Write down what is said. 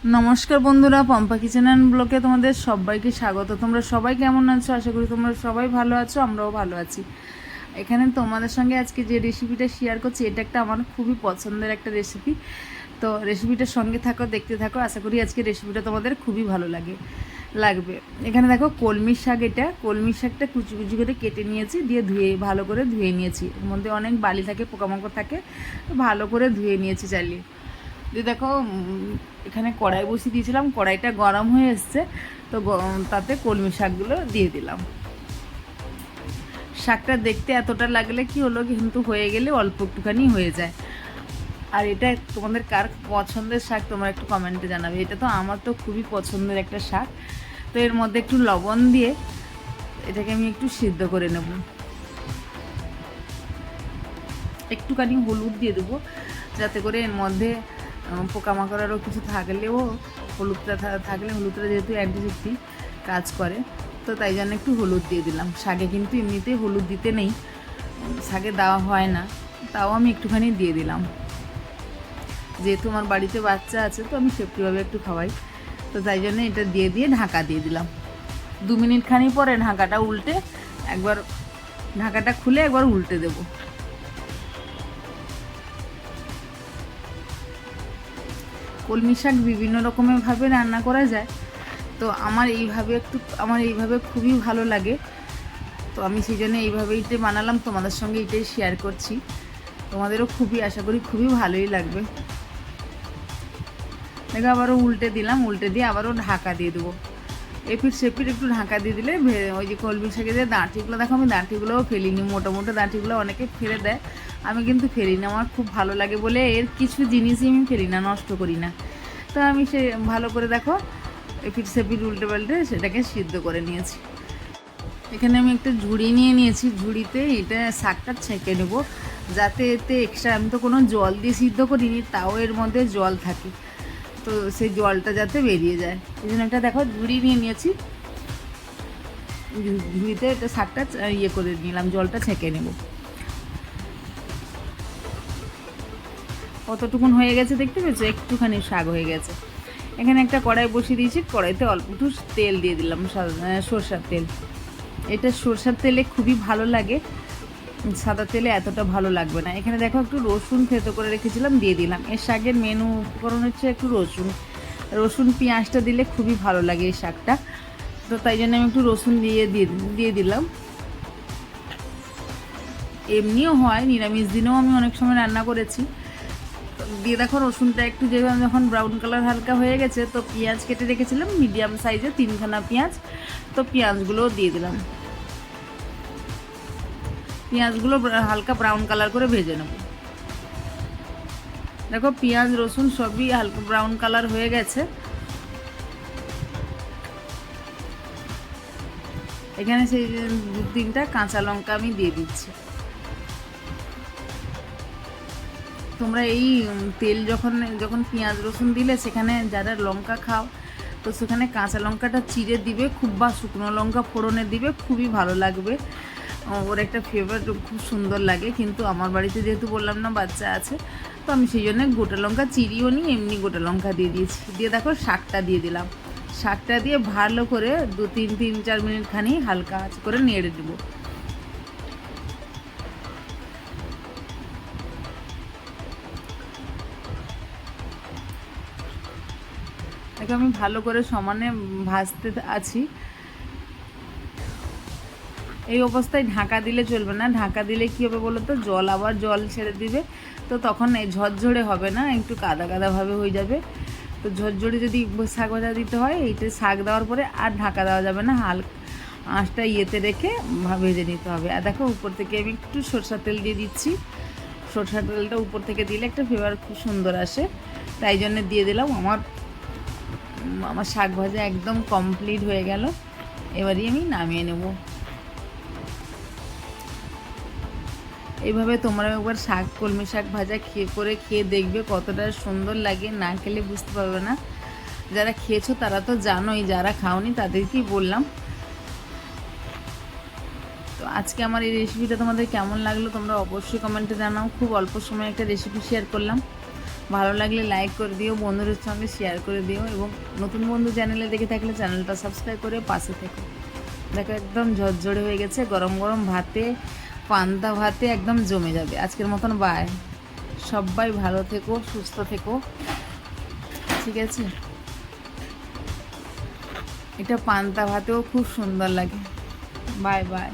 নমস্কার বন্ধুরা, Pampa kitchen and ব্লগে তোমাদের সবাইকে স্বাগত। তোমরা সবাই কেমন আছো? আশা করি তোমরা সবাই ভালো আছো, আমরাও ভালো আছি। এখানে তোমাদের সঙ্গে আজকে যে রেসিপিটা শেয়ার করছি, এটা একটা আমার খুবই পছন্দের একটা রেসিপি। তো রেসিপিটার সঙ্গে থাকো, দেখতে থাকো। আশা করি আজকে রেসিপিটা তোমাদের খুবই ভালো লাগবে। এখানে দেখো কলমি শাক, এটা কলমি শাকটা কুচি কুচি করে কেটে নিয়েছি, দিয়ে ভালো করে ধুয়ে নিয়েছি। এর মধ্যে অনেক বালি থাকে, পোকামাকড় থাকে, তো ভালো করে ধুয়ে নিয়েছি চালিয়ে। দিয়ে দেখো এখানে কড়াই বসিয়ে দিয়েছিলাম, কড়াইটা গরম হয়ে এসছে, তো তাতে কলমি শাকগুলো দিয়ে দিলাম। শাকটা দেখতে এতটা লাগলে কি হলো, কিন্তু হয়ে গেলে অল্প একটুখানি হয়ে যায়। আর এটা তোমাদের কার পছন্দের শাক তোমরা একটু কমেন্টে জানাবে। এটা তো আমার তো খুবই পছন্দের একটা শাক। তো এর মধ্যে একটু লবণ দিয়ে এটাকে আমি একটু সিদ্ধ করে নেব। একটুখানি হলুদ দিয়ে দেবো, যাতে করে এর মধ্যে পোকামাকড়ারও কিছু থাকলেও হলুদটা থাকলে, হলুদটা যেহেতু অ্যান্টিসেপ্টিক কাজ করে, তো তাই জন্য একটু হলুদ দিয়ে দিলাম। শাকে কিন্তু এমনিতেই হলুদ দিতে নেই, শাকে দেওয়া হয় না, তাও আমি একটুখানি দিয়ে দিলাম। যেহেতু আমার বাড়িতে বাচ্চা আছে, তো আমি সেফটিভাবে একটু খাওয়াই, তো তাই জন্য এটা দিয়ে ঢাকা দিয়ে দিলাম। 2 মিনিট খানি পরে ঢাকাটা উল্টে একবার, ঢাকাটা খুলে একবার উল্টে দেবো। কলমি শাক বিভিন্ন রকমেরভাবে রান্না করা যায়, তো আমার এইভাবে খুবই ভালো লাগে। তো আমি সেই জন্য এইভাবেই বানালাম, তোমাদের সঙ্গে এটাই শেয়ার করছি। তোমাদেরও আশা করি খুবই ভালোই লাগবে। দেখো আবারও উল্টে দিলাম, উল্টে দিয়ে আবারও ঢাকা দিয়ে দেবো। এপিট সেপিট একটু ঢাকা দিয়ে দিলে ওই যে কলমি শাকের যে দাঁটিগুলো, দেখো আমি দাঁটিগুলোও ফেলিনি, মোটা মোটা দাঁটিগুলো অনেকে ফেলে দেয়, আমি কিন্তু ফেলি না। আমার খুব ভালো লাগে বলে এর কিছু জিনিসই আমি ফেলি না, নষ্ট করি না। তো আমি সে ভালো করে দেখো এপিট সেপিট উল্টে পাল্টে সেটাকে সিদ্ধ করে নিয়েছি। এখানে আমি একটা ঝুড়ি নিয়ে নিয়েছি, ঝুড়িতে এটা শাকটা ছেঁকে নেব, যাতে এতে এক্সট্রা, আমি তো কোনো জল দিয়ে সিদ্ধ করিনি, তাও এর মধ্যে জল থাকে, তো সেই জলটা যাতে বেরিয়ে যায়, এই জন্য একটা দেখো ঝুড়ি নিয়ে নিয়েছি। ঝুড়িতে এটা শাকটা ইয়ে করে নিলাম, জলটা ছেঁকে নেব। কতটুকুন হয়ে গেছে দেখতে পেয়েছো? একটুখানি শাক হয়ে গেছে। এখানে একটা কড়াই বসিয়ে দিয়েছি, কড়াইতে অল্প একটু তেল দিয়ে দিলাম, সরষার তেল। এটা সরষার তেলে খুবই ভালো লাগে, সাদা তেলে এতটা ভালো লাগবে না। এখানে দেখো একটু রসুন থেতো করে রেখেছিলাম, দিয়ে দিলাম। এর শাকের মেনু উপকরণ হচ্ছে একটু রসুন পেঁয়াজটা দিলে খুবই ভালো লাগে এই শাকটা, তো তাই জন্য আমি একটু রসুন দিয়ে দিলাম। এমনিও হয়, নিরামিষ দিনেও আমি অনেক সময় রান্না করেছি। দিয়ে দেখো রসুনটা একটু যখন ব্রাউন কালার হালকা হয়ে গেছে, তো পেঁয়াজ কেটে রেখেছিলাম মিডিয়াম সাইজে 3খানা পেঁয়াজ, তো পেঁয়াজগুলোও দিয়ে দিলাম। পেঁয়াজগুলো হালকা ব্রাউন কালার করে ভেজে নেব। দেখো পেঁয়াজ রসুন সবই হালকা ব্রাউন কালার হয়ে গেছে। এখানে সেই 2-3টা কাঁচা লঙ্কা আমি দিয়ে দিচ্ছি। তোমরা এই তেল যখন পেঁয়াজ রসুন দিলে, সেখানে যারা লঙ্কা খাও, তো সেখানে কাঁচা লঙ্কাটা চিড়ে দিবে খুব, বা শুকনো লঙ্কা ফোড়নে দিবে, খুবই ভালো লাগবে। ওর একটা ফ্লেভার খুব সুন্দর লাগে। কিন্তু আমার বাড়িতে যেহেতু বললাম না বাচ্চা আছে, তো আমি সেই জন্য গোটা লঙ্কা চিড়িও নিই, এমনি গোটা লঙ্কা দিয়ে দিয়েছি। দিয়ে দেখো শাকটা দিয়ে দিলাম, শাকটা দিয়ে ভালো করে 2-3-4 মিনিট খানি হালকা আঁচ করে নেড়ে দেবো। দেখো আমি ভালো করে সমানে ভাজতে আছি। এই অবস্থায় ঢাকা দিলে চলবে না, ঢাকা দিলে কী হবে বলো তো, আবার জল ছেড়ে দিবে, তো তখন এই ঝরঝরে হবে না, একটু কাদা কাদাভাবে হয়ে যাবে। তো ঝরঝরে যদি শাক ভাজা দিতে হয়, এইটা শাক দেওয়ার পরে আর ঢাকা দেওয়া যাবে না, আঁচটা ইয়েতে রেখে ভেজে নিতে হবে। আর দেখো উপর থেকে আমি একটু সরষার তেল দিয়ে দিচ্ছি। সরষার তেলটা উপর থেকে দিলে একটা ফ্লেভার খুব সুন্দর আসে, তাই জন্য দিয়ে দিলাম। আমার শাক ভাজা একদম কমপ্লিট হয়ে গেল, এবারই আমি নামিয়ে নেব। এইভাবে তোমরা একবার কলমি শাক ভাজা খেয়ে দেখবে কতটা সুন্দর লাগে, না খেলে বুঝতে পারবে না। যারা খেয়েছো তারা তো জানোই, যারা খাওনি তাদেরকেই বললাম। তো আজকে আমার এই রেসিপিটা তোমাদের কেমন লাগলো তোমরা অবশ্যই কমেন্টে জানাও। খুব অল্প সময়ে একটা রেসিপি শেয়ার করলাম, ভালো লাগলে লাইক করে দিও, বন্ধুদের সঙ্গে শেয়ার করে দিও, এবং নতুন বন্ধু চ্যানেলে দেখে থাকলে চ্যানেলটা সাবস্ক্রাইব করে পাশে থেকো। দেখো একদম ঝরঝরে হয়ে গেছে, গরম গরম ভাতে, পান্তা ভাতে একদম জমে যাবে। আজকের মতন বাই, সবাই ভালো থেকো, সুস্থ থেকো, ঠিক আছে? এটা পান্তা ভাতেও খুব সুন্দর লাগে। Bye bye.